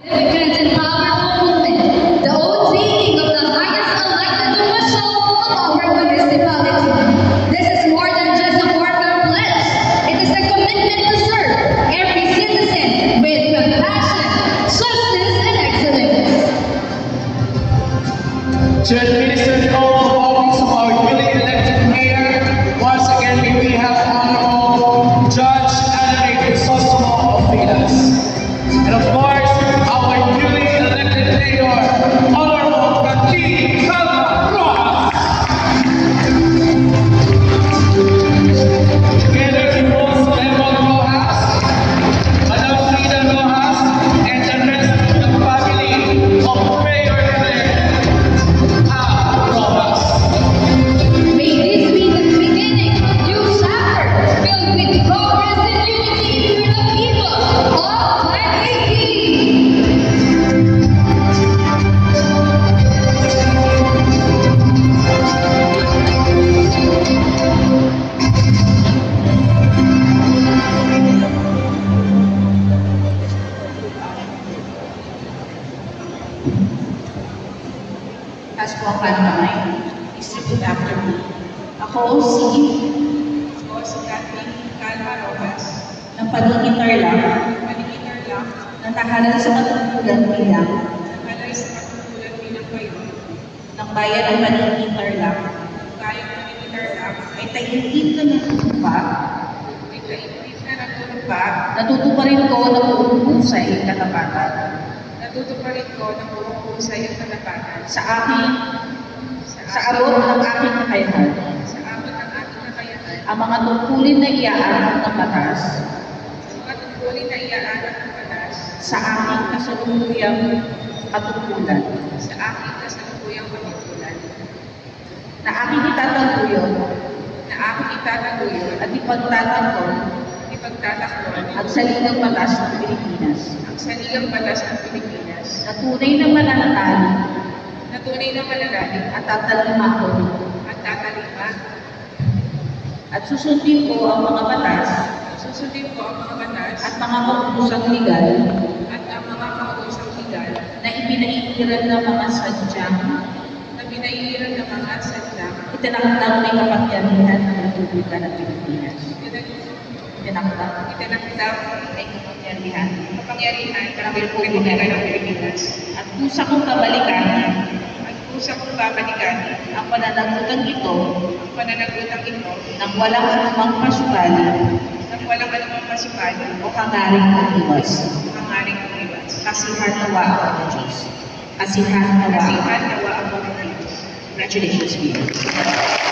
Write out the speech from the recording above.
Significant and powerful movement, the oathing of the highest elected official of our municipality. This is more than just a formal pledge. It is a commitment to serve every citizen with compassion, justice, and excellence. To administer the oath of office of our newly elected mayor, once again we have Honorable Judge Anna Crisostomo of Pilas. And of course, our newly elected mayor, Honorable Kathleen Calma Rojas. Together with Boss Lemon Rojas, Madam Frida Rojas, and the rest of the family of Mayor-elect Rojas. May this be the beginning of a new chapter filled with progress and unity for the people of Taguig. As po ang panamay, distribute after me. Ako si Kathleen Calma Rojas ng Pag-iinterlock na nahalal sa katungkulan bilang ng bayan ng Pag-iinterlock ay taimtim na natutuparin ko ng buong-husay katapatan. Sa abot ng aking kakayahan. Ang mga tungkulin na iaaral ng batas. Sa aking kasalukuyang katungkulan. Na aking itataguyod. At ipagtatanggol. Ang saligang batas ng Pilipinas. Na tunay na mananatili at tatalima at susundin ko ang mga batas at mga kausang legal na ipinaiiran ng mga sadyang itinakdang may kapangyarihan ng Republika ng Pilipinas. Itinakdang may kapangyarihan ng Republika ng Pilipinas. At kusa kong babalikan ang pananagutan ito ng walang anumang pasukali o hangaring umiwas. Kasihan nawa ako ng Diyos. Congratulations, Mayor.